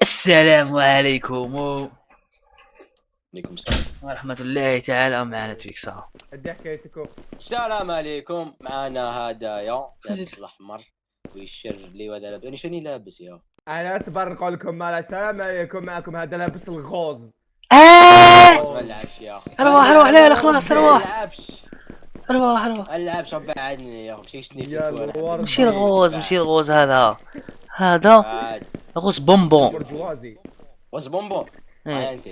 السلام عليكم عليكم السلام ورحمة الله تعالى. معنا تويكسا. ادي حكايتكم. السلام عليكم. معنا هدايا لابس الاحمر ويشر لي وهذا لابس. انا شني لابس يا انا اصبر نقول لكم السلام عليكم. معكم هذا لابس الغوز. ما نلعبش يا اخي. اروح لا خلاص ما اروح نلعبش اروح ما نلعبش بعدني يا اخي. شني فيك وانا ماشي الغوز هذا غوز بونبون برجوازي واش بونبون. إيه. انت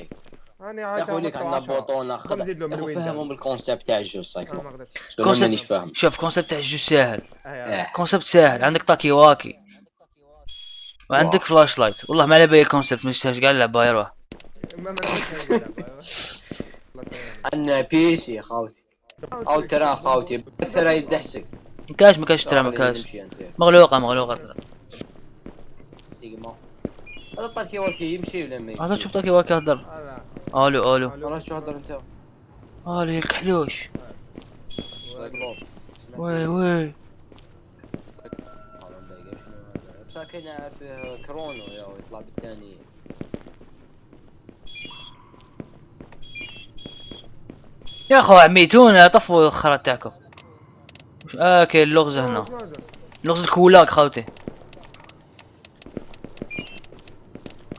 انا يا عاد اخو ليك عندنا بوطون اخذ نزيد له من يا اخو وين فهمهم الكونسيبت تاع الجو سايكلو. ما قدرتش. شكون مانيش فاهم. شوف كونسيبت تاع الجو ساهل. آه. كونسيبت ساهل. عندك تاكي واكي وعندك فلاش لايت. والله ما على بالي الكونسيبت ما يستاهلش كاع اللعبه. يروح ما نعرفش. عندنا بيسي خاوتي او ترى خاوتي ترى يدحسك. ما كاش ترى ما كاش مغلوقه. سيجما هذا الطركي واكي يمشي ولا ما يمشي؟ هذا شوف تاكي واكي هدر. الو والله شو هدر انت؟ الو الكحلوش. وي بس كان يعرف كرونو يا يطلع بالثاني. يا اخو عميتونا طفوا الخرا تاعكم. وش كاين اللغز هنا. لغز الكولاك خوتي.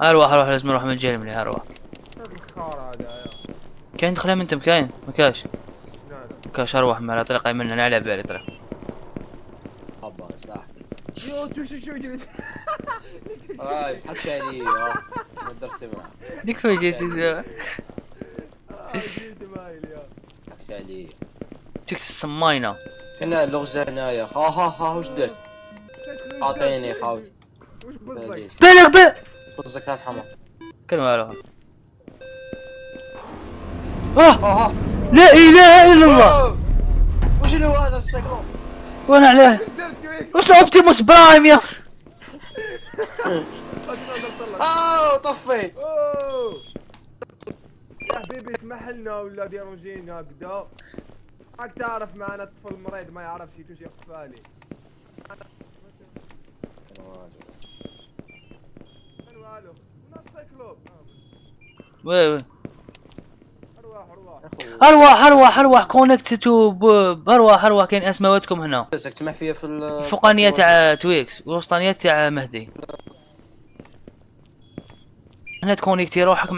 اروح لازم نروح من الجيل ملي اروح. كاين دخله من تم كاين ما كاش اروح على طريقه يمنا انا على بالي طريق. ابا صح يو شو جريت. تضحكش علي ما درت معاه. ديك فين جيت جيت مايل يا تضحكش علي. تكس السماينه. كنا اللغز هنايا. ها واش درت؟ اعطيني خاوتي. وش بزك؟ بالك بزك تاع الحمار. كان والو. لا اله الا الله. وش اللي هو هذا السيكلو؟ وانا عليه وش اوبتيموس برايم يا طفي. يا حبيبي اسمح لنا ولا ديروا جينا هكذا. راك تعرف معنا الطفل المريض ما يعرفش توش يقفالي. كان والو ناس سايكلوب. وي ارواح كونكت تو اروح كاين اسماواتكم هنا. تسمع فيا في الفوقانيه تاع تويكس والوسطانيه تاع مهدي. هنا تكونيكتي روحك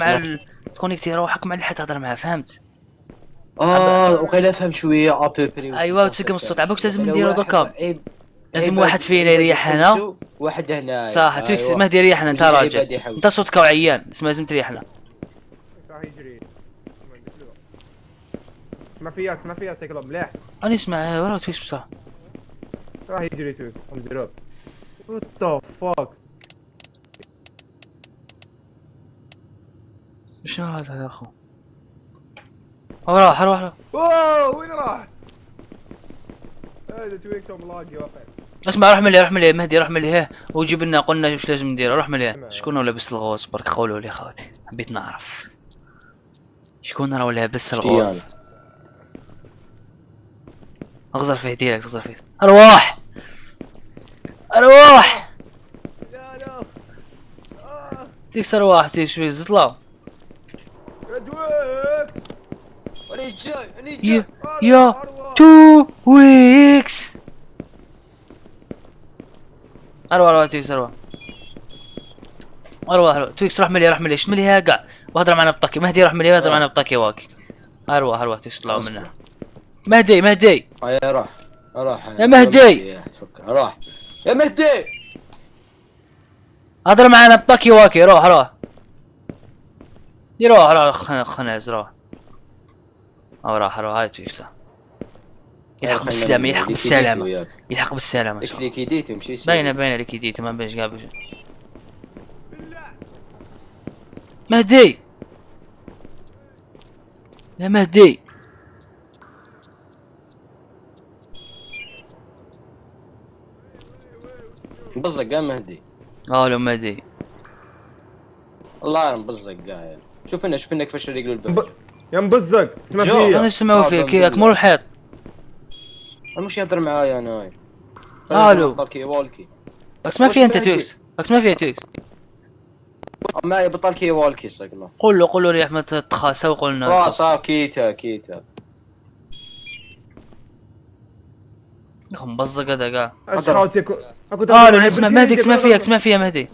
مع اللي حتهضر معاه. فهمت؟ وقيلا فهم شويه ابيبري. ايوا تسقم الصوت عباك لازم نديرو دوكا. لازم واحد فينا يريح هنا. واحد هنا صح تويكس مهدي يريحنا. انت راجل انت صوتك وعيان لازم تريحنا. صح يجري. ما فيها سايكلوب مليح. انا اسمع ورا تويكس بصح راح يجري تويك مزروب. وات ذا فاك. شنو هذا يا اخو؟ راح اوه وين راح؟ هذا تويك ملاقي واقع. اسمع روح ملي مهدي روح ملي هيه وجيب لنا قلنا وش لازم ندير. روح ملي شكون هو لابس الغوص برك قولوا لي خوتي حبيت نعرف شكون راه لابس الغوص. اغزر فيه ديريكت اغزر فيه. ارواح لا تيكس ارواح تيكس شوي زطلع. تويك انا جاي يا تو ويكس. اروح تيكس اروح تويكس روح ملي شملي كاع وهضر معنا بطاكي. مهدي روح ملي وهضر معنا بطاكي واكي. اروح تيكس طلعوا منه. مهدي روح يا مهدي روح يا مهدي هضر معنا بطاكي واكي. روح خناز روح هاي تويكس يلحق بالسلامة ليكيديتي مشي باينه ليكيديتي ما بينش قابل. مهدي يا مهدي بزق يا مهدي. لو مهدي الله مبزق قاعد. شوف لنا كيفاش يقلوا الباج. يا مبزق اسمع فيا. انا نسمعوا فيك ياك مول الحيط. مش يهضر معايا انا. الو طالكي والكي اسمع فيها انت تويكس. اسمع فيها تويكس. معي بطل كي والكي صقله. قول له يا احمد تخاسه وقلنا خلاص كيتا يا مبزق هذا كاع. اش خاوتي اكو اسمع فيا مهدي.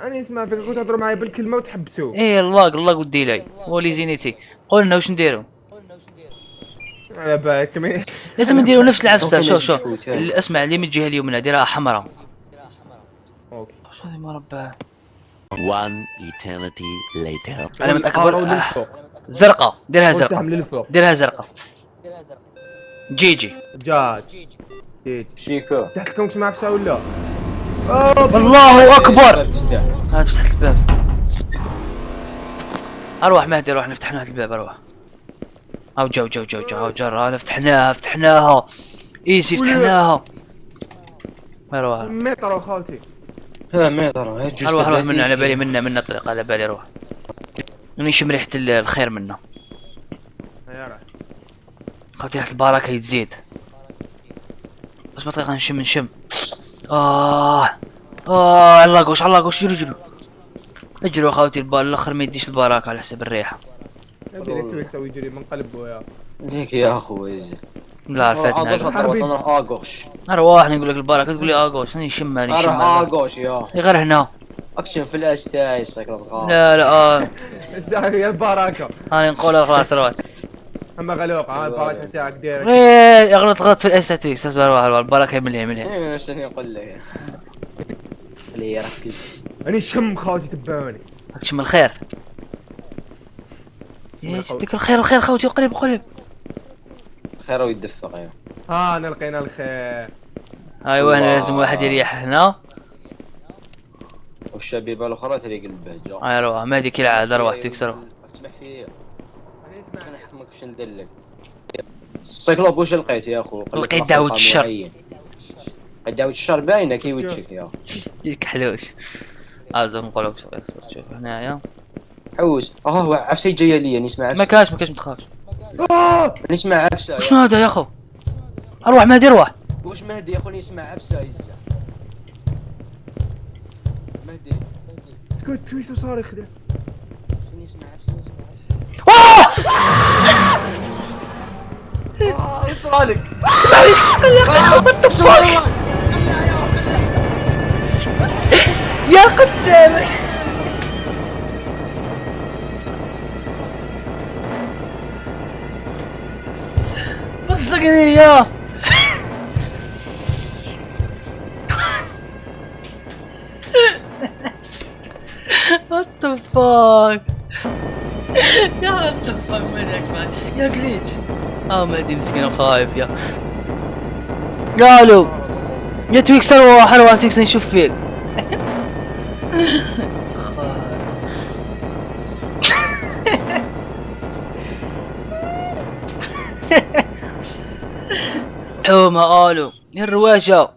انا اسمع فيك، كنت تهضروا معايا بالكلمه وتحبسوا. ايه الله ودي لي ولي زينيتي. قول لنا واش نديرو. على بالك لازم نديرو نفس العفسه. شوف اسمع اللي من الجهه اليمنى ديرها حمراء. اوكي هذه مربع. One eternity later. علامة اكبر للفوق. زرقاء. ديرها والسهم زرقاء. للفوق. ديرها زرقاء. جيجي. جات جيت شيكو تحت لكم تسمع عفسه ولا؟ الله اكبر. تفتح. هات فتحت الباب. اروح مهدي روح نفتح هذا الباب اروح. او جو جرى فتحناها ايزي فتحناها. اروح متر خالتي. ها ميطر هاي جوج. اروح منه على بالي منا الطريق على بالي اروح. نشم ريحة الخير منه. يا خاطر ريحة البركة يتزيد. بس بطريقة نشم. علاقوش اجروا خاوتي البال الاخر ما يديش البركة على حسب الريحة. يدير يسوي يجري من قلبه يا ليك يا اخوي. لا عرفتنا. اروح اغوش. اروح نقول لك البركة تقول لي اغوش انا نشمها اروح اغوش يا غير هنا. اكشن في الاستاي استغفر. لا يا البركه. انا نقول خلاص روح. اما غلوق البركه تاعك داير. ايه غلط في الاستاتيك روح البركة مليها. ايه شنو نقول لك. خليه يركز. انا شم خاوتي تباني. اكشم الخير. يديك الخير خوتي قريب. خير ويدفق ايوه. انا لقينا الخير. ايوه هنا لازم واحد يريح هنا. والشبيبه الاخرى تريق البهجه. ايوه ما هذيك العاده روح تكسروا. اسمع فيا. انا نحكمك واش ندير لك. السيكلوب واش لقيت يا اخو؟ لقيت دعوة الشر. لقيت دعوة الشر باينه كي وجهك يا ديك حلوش. لازم نقولوا شوف هنايا. حوس هو عفسه جايه لي نسمع عفسه. ما كاش ما تخافش. نسمع عفسه. شنو هذا يا اخو؟ اروح مهدي روح. واش مهدي يا اخو نسمع عفسه يزا. مهدي اسكت تويس وصار يخدع. نسمع عفسه. وش صالك؟ يا قسامك بصقني يا what the fuck يا what the fuck منك يا جليتش. مهدي مسكين وخايف يا. قالوا يا تويكس روح تويكس نشوف فيك. حومة قالوا يا الرواجة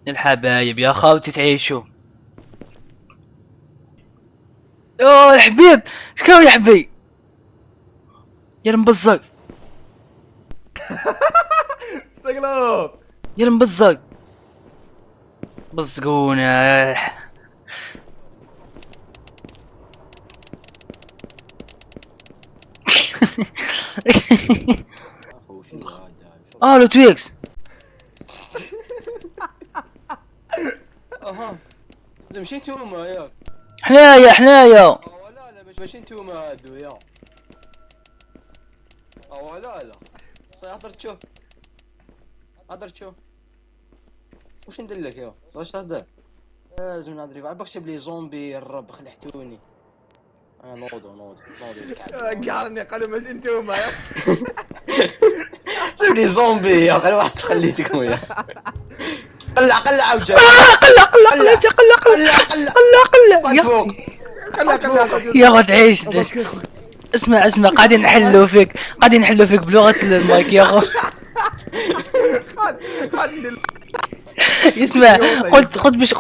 الحبايب يا خاوتي تعيشوا. يا الحبيب شكاو يا حبي يا المبزق. استقلاب يا المبزق بزقونا. الو تويكس. اها مشي نتوما ياك. حنايا لا ماشي نتوما هادو يا. لا صاي هضرت شو واش ندير لك يا واش تهضر. لازم نهضر معاك بكتب لي زومبي الرب خلعتوني. نوض قالني قالوا ماشي نتوما يا. سيب لي زومبي يا غير واحد خليتكم يا. قلع عاوجا. قلع يا غد عيش. اسمع قاعدين نحلوا فيك بلغة المايك يا اخو. اسمع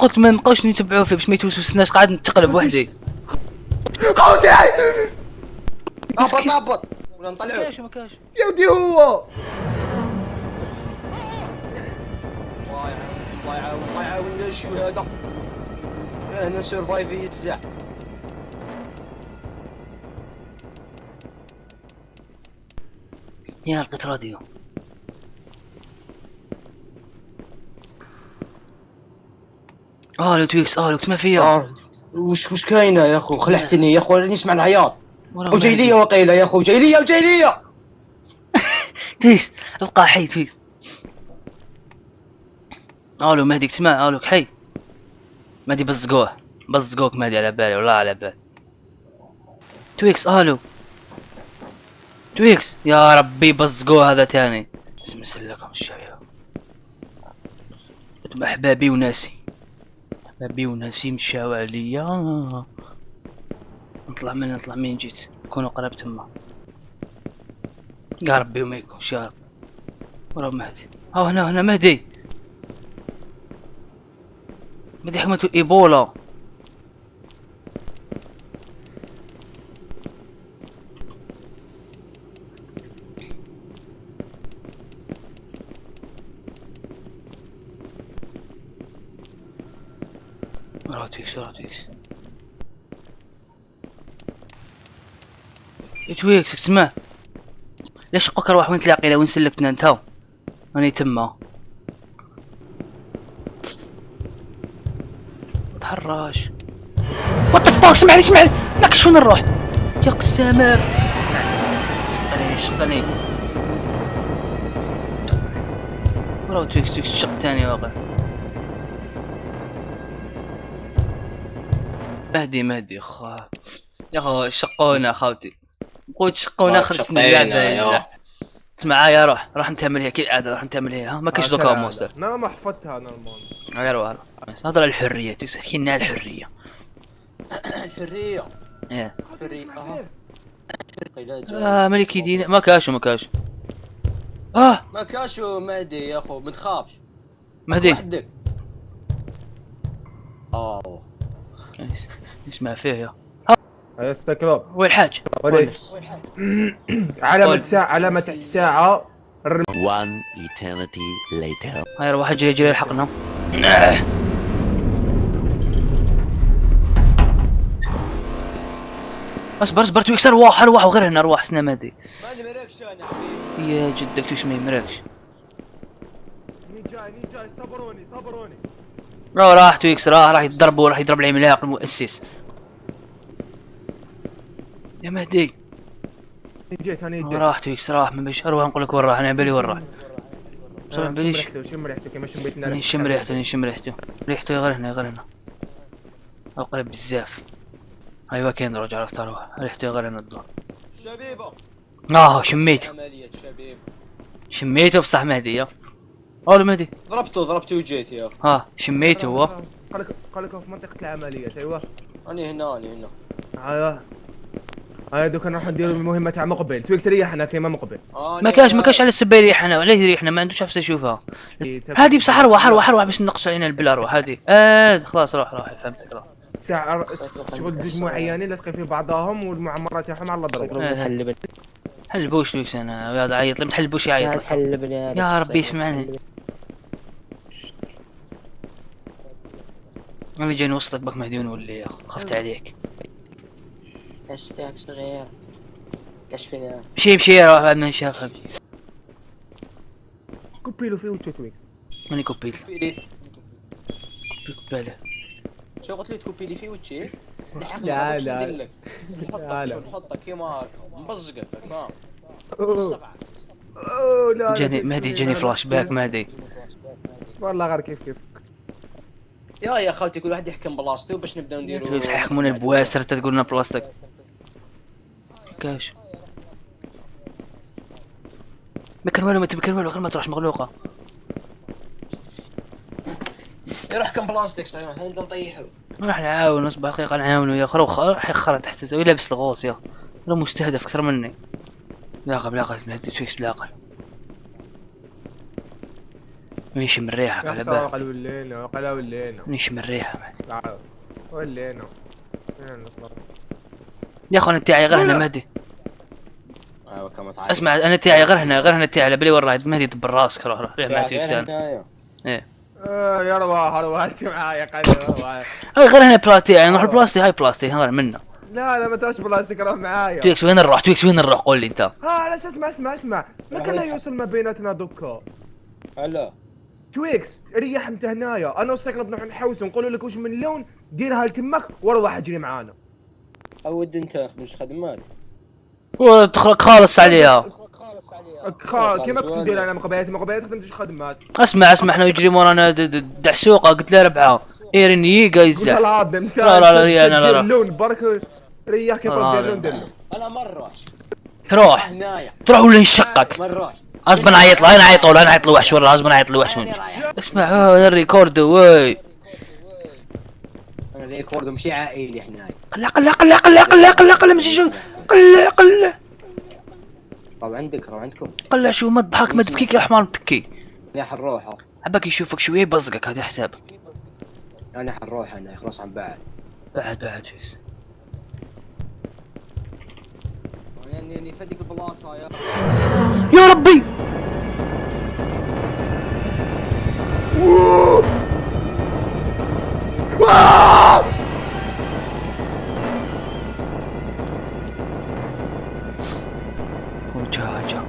قلت ما نبقاوش نتبعوا فيه باش ما يتوسوسناش قاعد نتقلب وحدي. خوتي هبط ولا نطلعوا. يا ودي هو الله يعاون شو هذا. غير هنا سيرفايف يتزع. يا لقيت راديو. لو تويكس لو تسمع فيا. وش كاينه يا اخو؟ خلعتني يا اخو، راني نسمع العياط. وراه وجاي مهدي. ليا وقيله يا اخو، جاي ليا. تويكس ابقى حي تويكس. الو مهدي تسمع؟ الو حي مهدي. بزقوك مهدي، على بالي والله على بالي. تويكس الو تويكس، يا ربي بزقوه هذا تاني. اسم سلكم الشباب. احبابي وناسي مشاو عليا. نطلع من جيت كونوا قرب تما. يا ربي وما يكونش يا رب. ورا مهدي. هنا مهدي حكمة الايبولا. ورا تويكس تويكس تسمع؟ ليش قكر واحد وين تلاقينا وين سلكتنا انت؟ راني تما تحراش. وات ذا فاك، اسمعني ماك شلون نروح يا قسامة. شقني ورا تويكس شق تاني واقع. مهدي يا اخو شقونا اخوتي. قلت شقونا اخر سنة اللعبة يا. معايا روح نتعمل هي كالعادة، راح نتعمل هي. ما كاينش دوكا موستر. انا ما حفظتها نورمال. غير هضر على الحرية تويكس، حكي لنا على الحرية. الحريه. ايه ملكي دينا ما كاشو ما كاشو مهدي يا اخو، ما تخافش. مهدي وحدك. نسمع فيه يا استكلوب. وين الحاج؟ علامة الساعة. One eternity later. هاي واحد جري يلحقنا. اصبر تويكس، ارواح وغير هنا ارواح سنا مهدي. ماني مركش انا حبيبي. يا جدك تويكس ما يمركش. ني جاي صبروني. راح تويكس راح يضرب العملاق المؤسس. يا مهدي جيت راح تويكس راح من بيش اروح نقول لك وين راح. انا بالي وين راح. شم ريحته كما شميتنا. نشم ريحته غير هنا او قريب بزاف. ايوا كاين درج عرفت اروح ريحته غير هنا الدور. شبيبه شميته عملية شبيب. شميته بصح مهدي يا. الو مهدي. ضربته وجيت يا اخو. شميته هو. قال لكم في منطقة العمليات. ايوه اني هنا ايوه دوك نروح نديروا المهمة تاع مقبل. تويكس ريحنا كيما مقبل. ما كاش على السبه يريحنا ولا يريحنا، ما عندوش نفس يشوفها. هذه بصح اروح باش نقصوا علينا البلا. اروح هذه خلاص روح فهمتك. روح ساعة شغل جوج معينين لصقين في بعضهم والمعمرات تاعهم على ضرب. حلبوش تويكس انا يا عيط لي متحلبوش يعيط يا ربي اسمعني. انا جاي نوصلك بك مهدي ونولي يا اخو، خفت عليك. اشتاك صغير كشفنا. مشي روح بعد ما نشافها. كوبيلو في وجه تويكس. ماني كوبيل كوبيله. شو قلت لي تكوبيلي في وجهي؟ لا نحطك كيما مبزقك فاهم. جاني مهدي جاني فلاش باك مهدي. والله غير كيف يا خالتي كل واحد يحكم بلاصتو باش نبداو نديرو. يحكمونا بواسر تقول لنا بلاستيك كاش. ما كان والو غير ما تروحش مغلوقه. يروح حكم بلاصتك صاير حنا نبداو نطيحو. راح نعاون نص دقيقه نعاونو يا راح يخرج تحت توي لابس الغوص يا. انا مستهدف اكثر مني. لاقل مهدي تويكس لاقل. نشم الريحه على بالك. ولينا نشم الريحه مهدي. ولينا يا اخو انا تاعي غير هنا مهدي. ايوا كما تعرف. اسمع انا تاعي غير هنا تاعي على بالي وين رايد مهدي دبر راسك. روح ريح مع تويكس انا. ايه يا رواح رواح انت معايا قليل رواح. هاي غير هنا بلاستيك يعني نروح البلاستيك هاي بلاستيك هذا منا. لا ما تاش بلاستيك روح معايا. تويكس وين نروح؟ تويكس وين نروح؟ قول لي انت. لا اسمع ما كنا يوصل ما بيناتنا دوكا. هلا تويكس ريح انت هنايا انا وسايكلوب نروح نحوس ونقول لك وش من لون ديرها لتمك وروح اجري معانا. عود انت مش خدمات. وتخلق خالص عليها. كيما كنت ندير انا مقبياتي خدمتش خدمات. اسمع احنا يجري ورانا دعسوقه قلت له ربعه ايرن ييقا قلت يزعل. العظم انت لا دير اللون برك ريح كيف دير اللون دير. انا مرة تروح هنايا ولا ينشقك. مرة غصبا عيط له انا عيط له انا عيط له وحش ورا غصبا عيط له وحش. اسمع هذا الريكورد وي انا ريكورد مشي عائلي هنايا. قلع مشي قلع روح عندكم قلع شو ما تضحك ما تبكيك يا حمار تبكي. انا حنروح عباك يشوفك شويه بصقك هذا حساب. انا حنروح انا خلاص عم بعد يعني فديك البلاصه يا ربي. وجاجة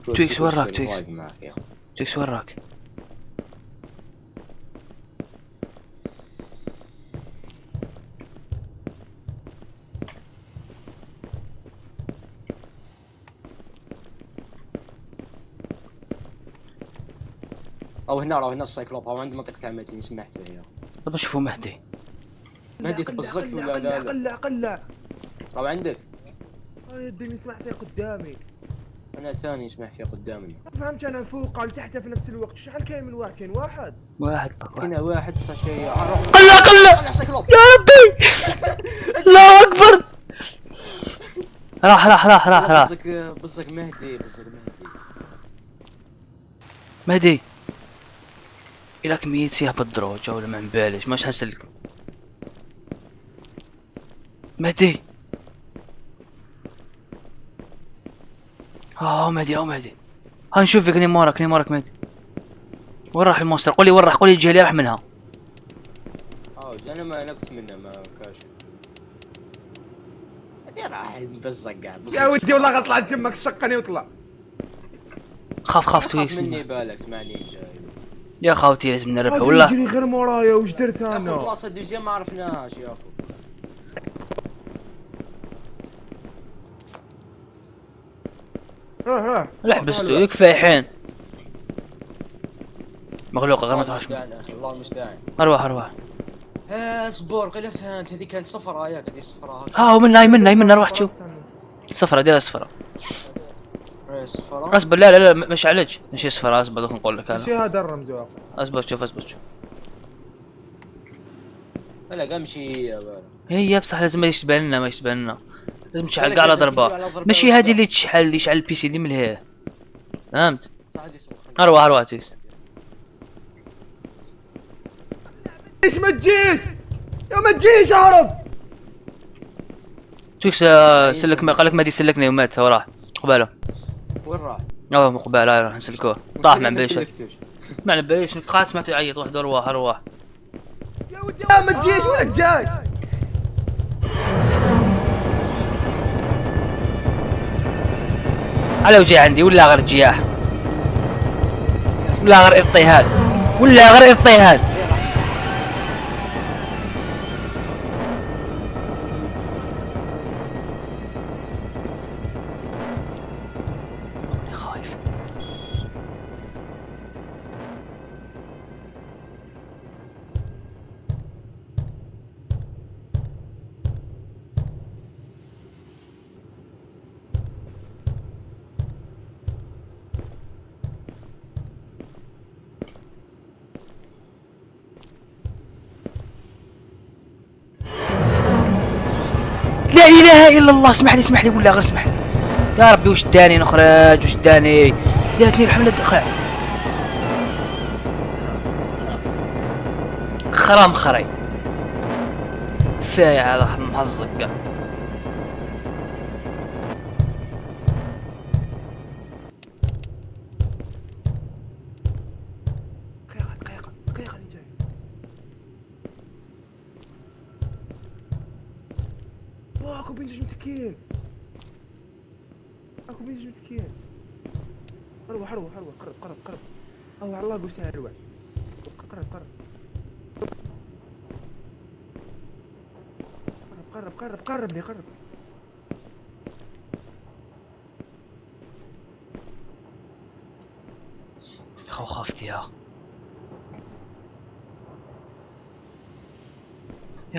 تويكس وين راك تويكس وين راك؟ او هنا السايكلوب او عند منطقة عمتي نسمح فيها يا اخو. طب اشوفه مهدي. مهدي تبزقت ولا لا؟ قلع او عندك؟ يدي يسمح فيها قدامي. انا تاني يسمح فيها قدامي. فهمت انا فوق على تحت في نفس الوقت. شحال كاين من واحد؟ كاين واحد هنا واحد شيء. قلع يا ربي. الله اكبر. راح بزق مهدي إلك ميت سيها بالدروجة ولا ما نبالش ماش هسلك مهدي. مهدي ها نشوفك نيمارك مهدي. وين راح المونستر؟ قولي وين راح؟ قولي الجهة اللي راح منها. انا ما نقت منه ما كاش. هدي راح بزق قاعد يا ودي والله غطلع جمك شقني وطلع. خاف تويكس مني بالك اسمعني جاي. يا خاوتي لازم نربح والله. يجري غير مورايا وش درت انا؟ اخو بلاصة دوزيا ما عرفناهاش يا اخو. روح لحبستو يكفي حين مغلوقة غير ما تروحش. الله المستعان. اروح اصبر قل فهمت هذه كانت صفرة ياك هذه صفرة. منا روح تشوف صفرة ديرها صفرة. صفرة اصبر لا مش عليك ماشي صفرة اصبر دوك نقول لك ماشي هذا الرمز اصبر شوف لا امشي هي بصح لازم ما يشتبه لنا لازم تشعل كاع على ضربة ماشي هذه اللي تشحل البي سي اللي ملهيه فهمت. اروح تويكس. ليش ما تجيش اهرب. تويكس سلك ما قالك ما دي سلكني ومات هو راح قباله. وين راح؟ قباله راح نسلكوه طاح مع بليش مع بليش نتخات سمعت يعيط واحد اروح. يا ودي ما تجيش وينك جاي؟ على وجهي عندي ولا غير جياح ولا غير اضطهاد خايف. لا اله الا الله. اسمح لي ولا غير اسمح لي يا ربي. وش داني نخرج وش داني جاتني الحملة دخل خرام خري كفاية هذا محزق كاع. دقيقة اللي جاي. اكو بين زوج متكين. اكو بين زوج متكين. اروح قرب. او على الله قلت لها اروح. قرب. قرب. خفت يا خو.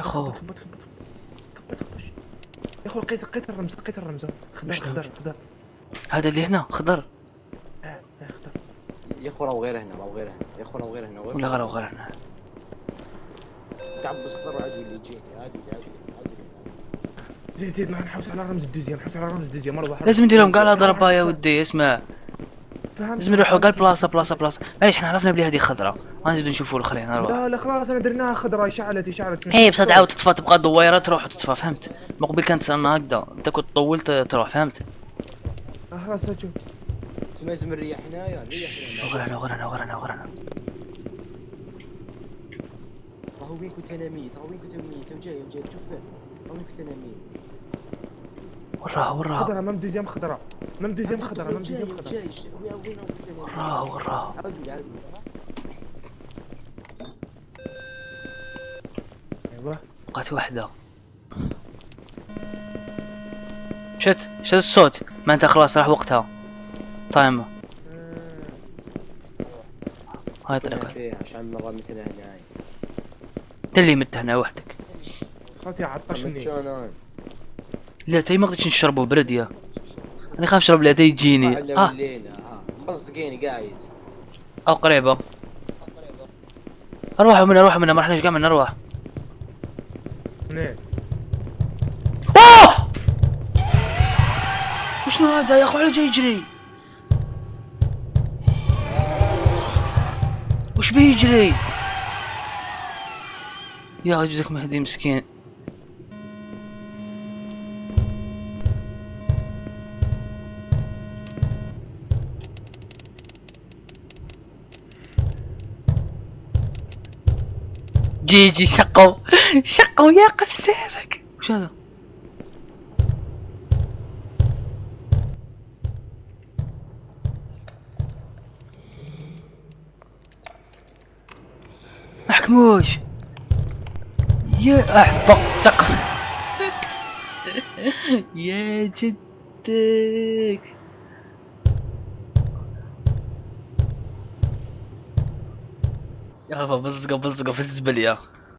خبط. يا اخو لقيت الرمز. خضر. هذا اللي هنا خضر. خضر. يا اخو راهو غير هنا. يا اخو راهو غير هنا. ولا غير هنا. تعبس خضر عادي اللي جيت عادي. زيد نحوس على الرمز الدوزيام. مره واحده لازم نديرهم كاع ضربة يا ودي. اسمع، فهمت. لازم نروحوا كاع بلاصة. معليش احنا عرفنا بلي هذه خضرة، غنزيدو نشوفوا الاخرين. لا خلاص انا درناها خضراء. شعلت. ايه بس تعاود تطفى، تبقى دويرة تروح وتطفى. فهمت؟ من قبل كانت انا هكذا، انت كنت طولت تروح. فهمت؟ خلاص تشوف. لازم نريح هنايا. غرنا. راهو وين كنت انا ميت. جاي تشوف فين. راهو وين كنت انا ميت. وراها خضراء مام دوزيام خضراء. جاي وين وراها. عاودوا. ايوه بقات واحدة. شت الصوت. ما انت خلاص راح وقتها. تايمر. هاي طريقة. فيها عشان مرة مثل هنا. انت اللي مت هنا وحدك. خاطي عطشني. لا تي ما قدرتش نشربه برد يا. انا خاف اشرب لا تي يجيني. مصدقيني قايز. او قريبة. اروحوا منا ما رحناش كاع من نروح. نعم. اوه وشنو هذا يا اخو؟ على جاي يجري. وش بيجري يا جزك مهدي مسكين. جيجي شقوا يا قسامك. وش هذا؟ محكموش يا احبق سق. يا جدك يا بابا بزقوا في الزبل يا